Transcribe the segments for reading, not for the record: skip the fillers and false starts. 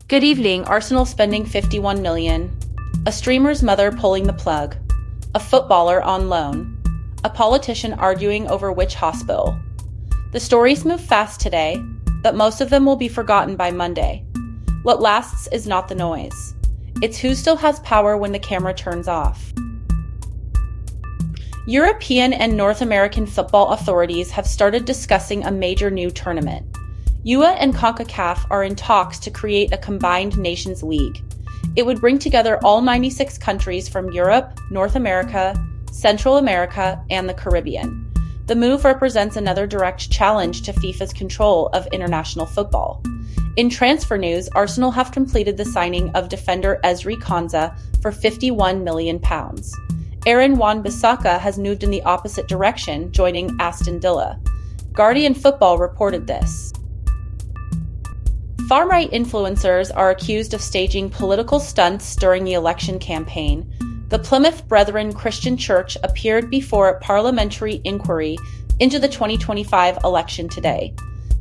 Good evening. Arsenal spending $51 million. A streamer's mother pulling the plug. A footballer on loan. A politician arguing over which hospital. The stories move fast today, but most of them will be forgotten by Monday. What lasts is not the noise. It's who still has power when the camera turns off. European and North American football authorities have started discussing a major new tournament. UEFA and CONCACAF are in talks to create a combined nations league. It would bring together all 96 countries from Europe, North America, Central America, and the Caribbean. The move represents another direct challenge to FIFA's control of international football. In transfer news, Arsenal have completed the signing of defender Konsa for £51 million. Wan-Bissaka has moved in the opposite direction, joining Aston Villa. Guardian Football reported this. Far-right influencers are accused of staging political stunts during the election campaign. The Plymouth Brethren Christian Church appeared before a parliamentary inquiry into the 2025 election today.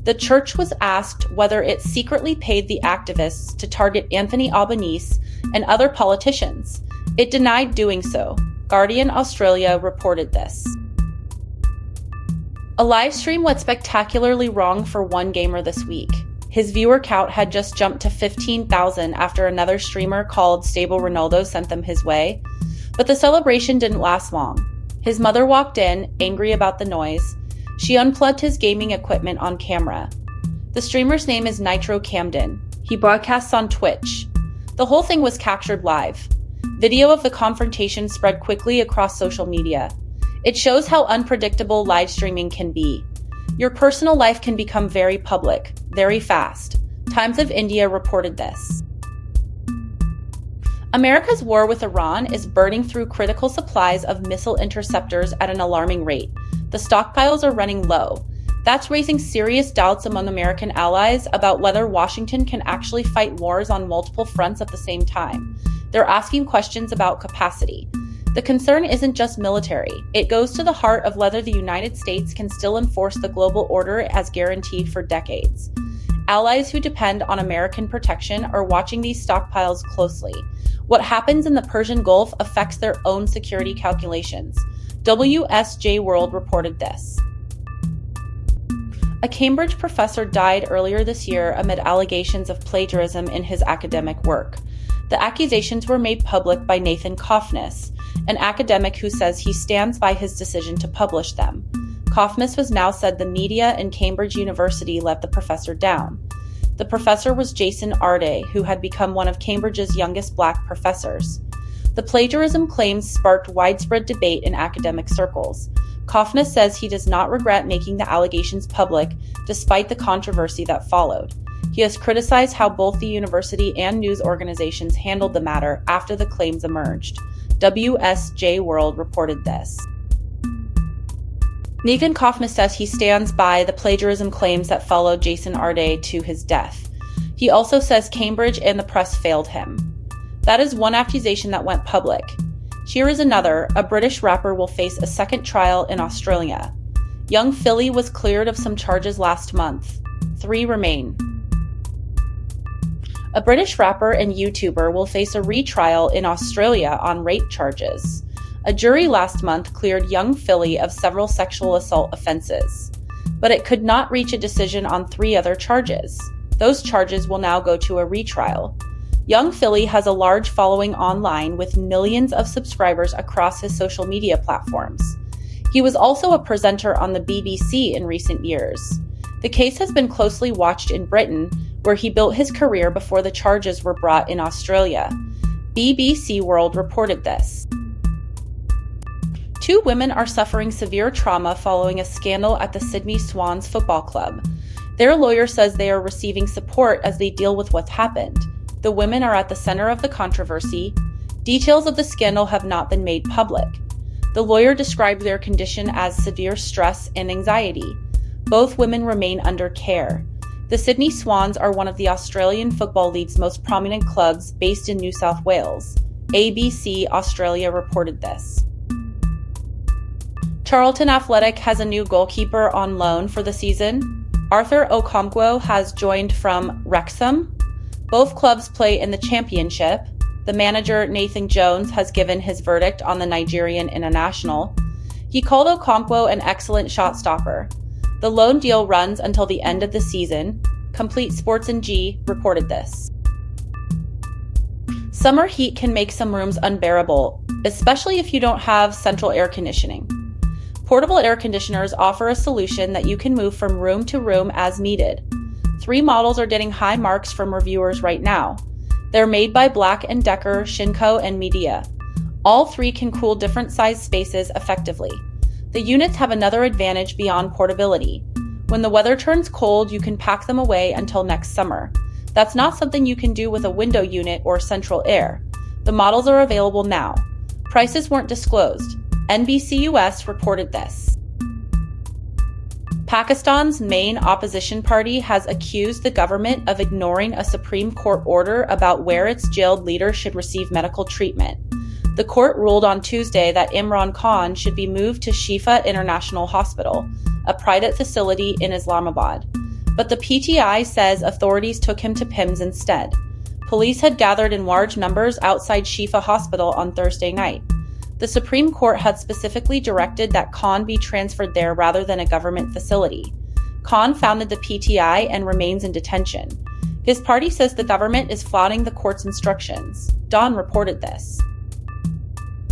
The church was asked whether it secretly paid the activists to target Anthony Albanese and other politicians. It denied doing so. Guardian Australia reported this. A live stream went spectacularly wrong for one gamer this week. His viewer count had just jumped to 15,000 after another streamer called StableRonaldo sent them his way. But the celebration didn't last long. His mother walked in, angry about the noise. She unplugged his gaming equipment on camera. The streamer's name is Nitro Camden. He broadcasts on Twitch. The whole thing was captured live. Video of the confrontation spread quickly across social media. It shows how unpredictable live streaming can be. Your personal life can become very public, very fast. Times of India reported this. America's war with Iran is burning through critical supplies of missile interceptors at an alarming rate. The stockpiles are running low. That's raising serious doubts among American allies about whether Washington can actually fight wars on multiple fronts at the same time. They're asking questions about capacity. The concern isn't just military. It goes to the heart of whether the United States can still enforce the global order as guaranteed for decades. Allies who depend on American protection are watching these stockpiles closely. What happens in the Persian Gulf affects their own security calculations. WSJ World reported this. A Cambridge professor died earlier this year amid allegations of plagiarism in his academic work. The accusations were made public by Nathan Kaufness, an academic who says he stands by his decision to publish them. Kaufness has now said the media and Cambridge University let the professor down. The professor was Jason Arday, who had become one of Cambridge's youngest black professors. The plagiarism claims sparked widespread debate in academic circles. Kaufness says he does not regret making the allegations public, despite the controversy that followed. He has criticized how both the university and news organizations handled the matter after the claims emerged. WSJ World reported this. Nathan Kaufness says he stands by the plagiarism claims that followed Jason Arday to his death. He also says Cambridge and the press failed him. That is one accusation that went public. Here is another. A British rapper will face a second trial in Australia. Young Philly was cleared of some charges last month. 3 remain. A British rapper and YouTuber will face a retrial in Australia on rape charges. A jury last month cleared young Philly of several sexual assault offenses, but it could not reach a decision on 3 other charges. Those charges will now go to a retrial. Young Philly has a large following online with millions of subscribers across his social media platforms. He was also a presenter on the BBC in recent years. The case has been closely watched in Britain, where he built his career before the charges were brought in Australia. BBC World reported this. 2 women are suffering severe trauma following a scandal at the Sydney Swans football club. Their lawyer says they are receiving support as they deal with what's happened. The women are at the center of the controversy. Details of the scandal have not been made public. The lawyer described their condition as severe stress and anxiety. Both women remain under care. The Sydney Swans are one of the Australian Football League's most prominent clubs based in New South Wales. ABC Australia reported this. Charlton Athletic has a new goalkeeper on loan for the season. Arthur Okonkwo has joined from Wrexham. Both clubs play in the Championship. The manager, Nathan Jones, has given his verdict on the Nigerian international. He called Okonkwo an excellent shot stopper. The loan deal runs until the end of the season. Complete Sports and G reported this. Summer heat can make some rooms unbearable, especially if you don't have central air conditioning. Portable air conditioners offer a solution that you can move from room to room as needed. 3 models are getting high marks from reviewers right now. They're made by Black & Decker, Shinko, and Midea. All 3 can cool different size spaces effectively. The units have another advantage beyond portability. When the weather turns cold, you can pack them away until next summer. That's not something you can do with a window unit or central air. The models are available now. Prices weren't disclosed. NBC US reported this. Pakistan's main opposition party has accused the government of ignoring a Supreme Court order about where its jailed leader should receive medical treatment. The court ruled on Tuesday that Imran Khan should be moved to Shifa International Hospital, a private facility in Islamabad. But the PTI says authorities took him to PIMS instead. Police had gathered in large numbers outside Shifa Hospital on Thursday night. The Supreme Court had specifically directed that Khan be transferred there rather than a government facility. Khan founded the PTI and remains in detention. His party says the government is flouting the court's instructions. Dawn reported this.